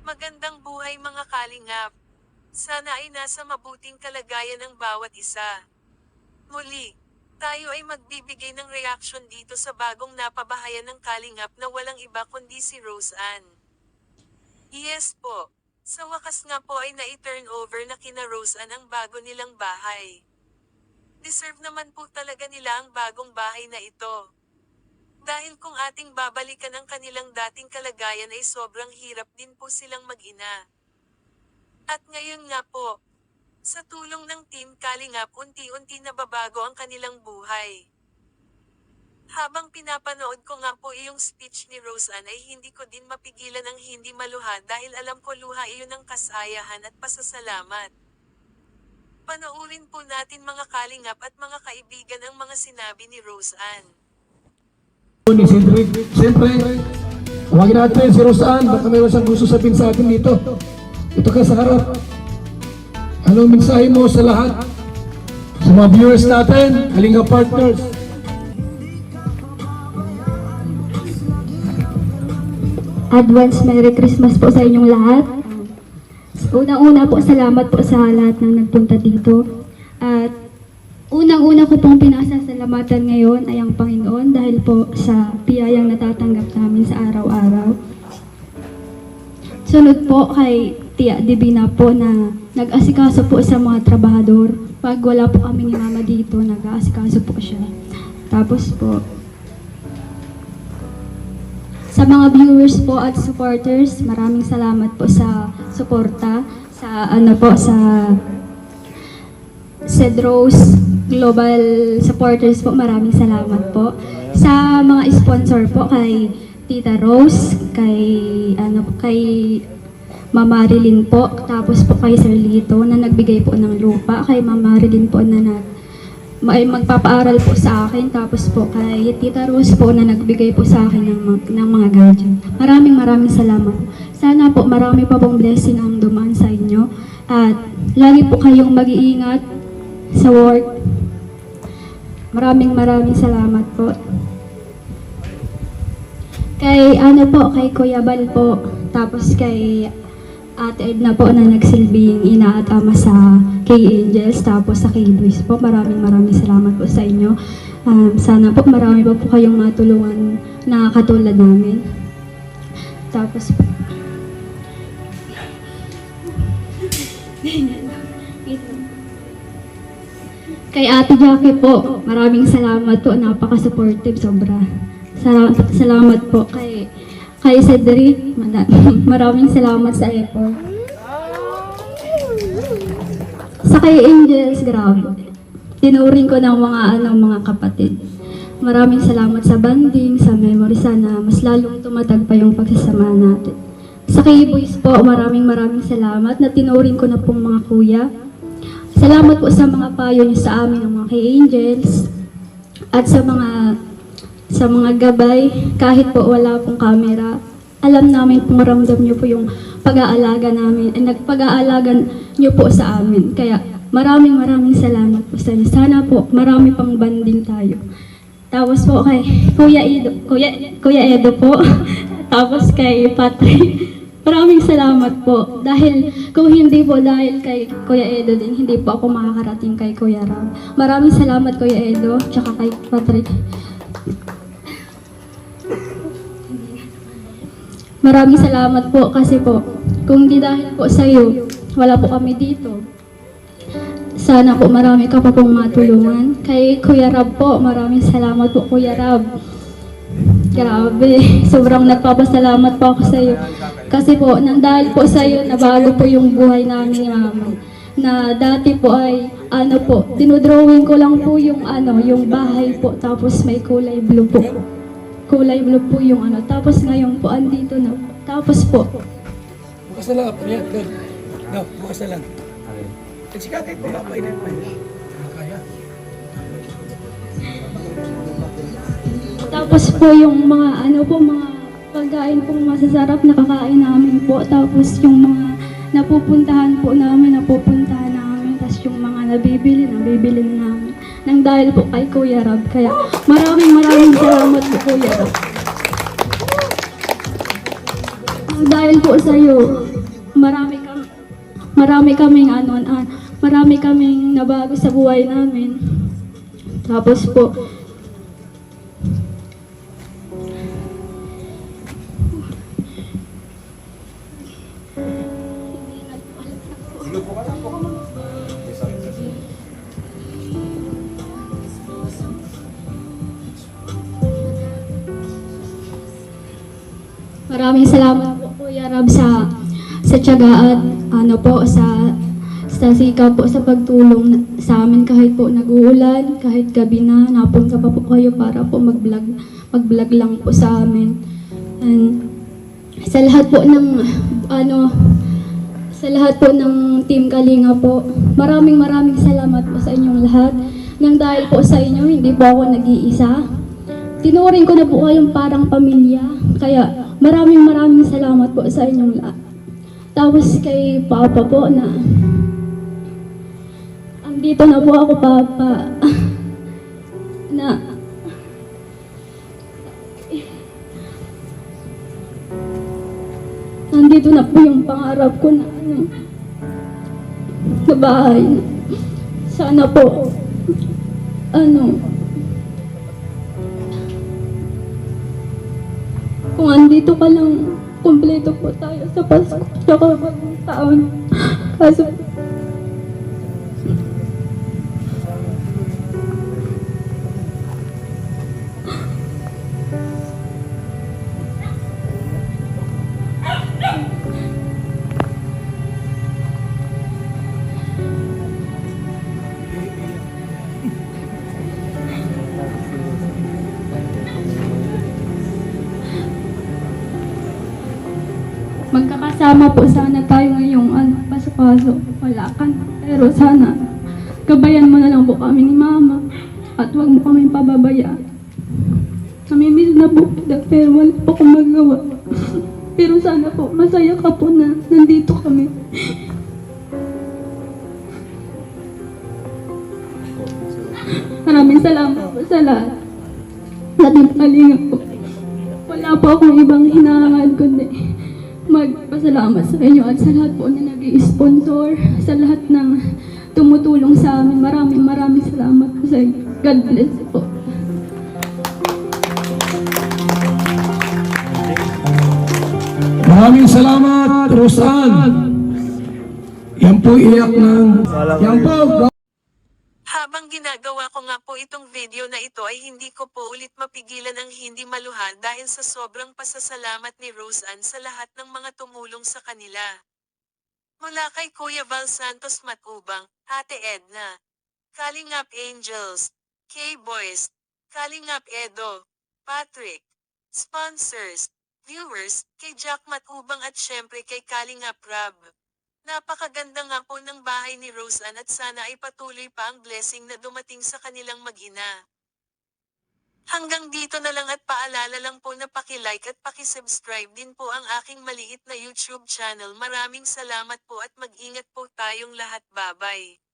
Magandang buhay mga kalingap. Sana ay nasa mabuting kalagayan ang bawat isa. Muli, tayo ay magbibigay ng reaksyon dito sa bagong napabahayan ng kalingap na walang iba kundi si Rose Ann. Yes po. Sa wakas nga po ay na-turn over na kina Rose Ann ang bago nilang bahay. Deserve naman po talaga nila ang bagong bahay na ito. Dahil kung ating babalikan ang kanilang dating kalagayan ay sobrang hirap din po silang mag-ina. At ngayon nga po, sa tulong ng Team Kalingap unti-unti nababago ang kanilang buhay. Habang pinapanood ko nga po iyong speech ni Rose Ann ay hindi ko din mapigilan ang hindi maluha dahil alam ko luha iyon ng kasayahan at pasasalamat. Panoorin po natin mga kalingap at mga kaibigan ang mga sinabi ni Rose Ann. Ni Cedric, siyempre, tawagin natin si Rose Ann, baka mayroon siyang gusto sabihin sa atin dito. Ito ka sa harap. Anong mensahe mo sa lahat? Sa mga viewers natin, Kalingap partners. Advance Merry Christmas po sa inyong lahat. Unang-una po, salamat po sa lahat ng nagpunta dito. At unang-una ko pong pinasasalamatan ngayon ay ang Panginoon dahil po sa biyayang natatanggap namin sa araw-araw. Sunod po kay Tia Divina po na nag-asikaso po sa mga trabahador. Pag wala po kami ni Mama dito, nag-aasikaso po siya. Tapos po, sa mga viewers po at supporters, maraming salamat po sa suporta, sa sa Cedros Global Supporters po, maraming salamat po. Sa mga sponsor po kay Tita Rose, kay Mama Marilyn po, tapos po kay Sir Lito na nagbigay po ng lupa, kay Mama Marilyn po na magpapaaral po sa akin, tapos po kay Tita Rose po na nagbigay po sa akin ng mga gadget. Maraming salamat. Sana po marami pa pong blessing ang dumaan sa inyo at lagi po kayong mag-iingat sa work. Maraming salamat po. Kay kay Kuya Bal po, tapos kay Ate Edna po na nagsilbing ina at ama sa K-Angels, tapos sa K-Boys po. Maraming salamat po sa inyo. Sana po marami pa po kayong matulungan na katulad namin. Tapos po, kay Ate Jackie po, maraming salamat po, napaka-supportive, sobra. Salamat po kay Cedric, maraming salamat sa effort. Sa kay Angels, grabe. Tinuring ko ng mga kapatid. Maraming salamat sa banding, sa memory, sana mas lalong tumatag pa yung pagsasama natin. Sa kay Boys po, maraming salamat na tinuring ko na pong mga kuya. Salamat po sa mga payo niyo sa amin ng mga kay Angels at sa mga gabay, kahit po wala pong camera. Alam namin pong ramdam niyo po yung pag-aalaga namin, nagpag-aalaga niyo po sa amin. Kaya maraming salamat po sa inyo. Sana po marami pang banding tayo. Tapos po kay Kuya Edo po, tapos kay Patrick. Maraming salamat po. Dahil kung hindi po dahil kay Kuya Edo din, hindi po ako makakarating kay Kuya Ram. Maraming salamat Kuya Edo, tsaka kay Patrick. Maraming salamat po kasi po, kung di dahil po sa iyo, wala po kami dito. Sana po marami ka pa pong matulungan. Kay Kuya Rab po, maraming salamat po Kuya Rab. Grabe, sobrang nagpapasalamat po ako sa iyo. Kasi po, dahil po sa iyo, nabago po yung buhay namin ni Mama. Na dati po ay, dinodrawing ko lang po yung bahay po, tapos may kulay blue po. Kulay blue po yung tapos ngayon po, andito na. Tapos po. Bukas na lang, Apriya. No, bukas na lang. Sige, kahit papay na yun. Kaya. Tapos po yung mga mga pagkain pong masasarap na kakain namin po. Tapos yung mga napupuntahan namin. Tapos yung mga nabibili namin. Nang dahil po kay Kuya Rab. Kaya maraming salamat po Kuya Rab. Nang dahil po sa iyo, marami kaming marami kaming nabago sa buhay namin. Tapos po, maraming salamat po Kuya Rab sa tiyaga at sa sikap po sa pagtulong sa amin kahit po nag-uulan, kahit gabi na, napunta pa po kayo para po mag-vlog lang po sa amin. And sa lahat po ng Team Kalinga po, maraming salamat po sa inyong lahat. Nang dahil po sa inyo, hindi po ako nag-iisa. Tinuring ko na po kayong parang pamilya. Kaya maraming salamat po sa inyong lahat. Tapos kay Papa po na andito na po ako, Papa. Nandito na po yung pangarap ko na bahay. Sana po kung andito ka lang, kumpleto po tayo sa Pasko tsaka bagong taon. Kaso magkakasama po sana tayo ngayong paso-paso. Wala ka na. Pero sana, gabayan mo na lang po kami ni Mama. At huwag mo kami pababayaan. Namimiss na po kita, pero wala po akong magawa. Pero sana po, masaya ka po na nandito kami. Maraming salamat po sa lahat. Lahat Kalinga po. Wala po akong ibang hinahangad kundi magpasalamat sa inyo at sa lahat po na nag-i-sponsor, sa lahat ng tumutulong sa amin. Maraming salamat po sa inyo. God bless po. Maraming salamat, Rosan. Yan po iyak ng... Yan po. Habang ginagawa ko nga po itong video na ito ay hindi ko po ulit mapigilan ang hindi maluha dahil sa sobrang pasasalamat ni Roseanne sa lahat ng mga tumulong sa kanila. Mula kay Kuya Val Santos Matubang, Ate Edna, Kalingap Angels, K-Boys, Kalingap Edo, Patrick, sponsors, viewers, kay Jack Matubang at syempre kay Kalingap Rab. Napakaganda nga po ng bahay ni Roseanne at sana ay patuloy pa ang blessing na dumating sa kanilang mag-ina. Hanggang dito na lang at paalala lang po na paki-like at paki-subscribe din po ang aking maliit na YouTube channel. Maraming salamat po at mag-ingat po tayong lahat. Bye-bye.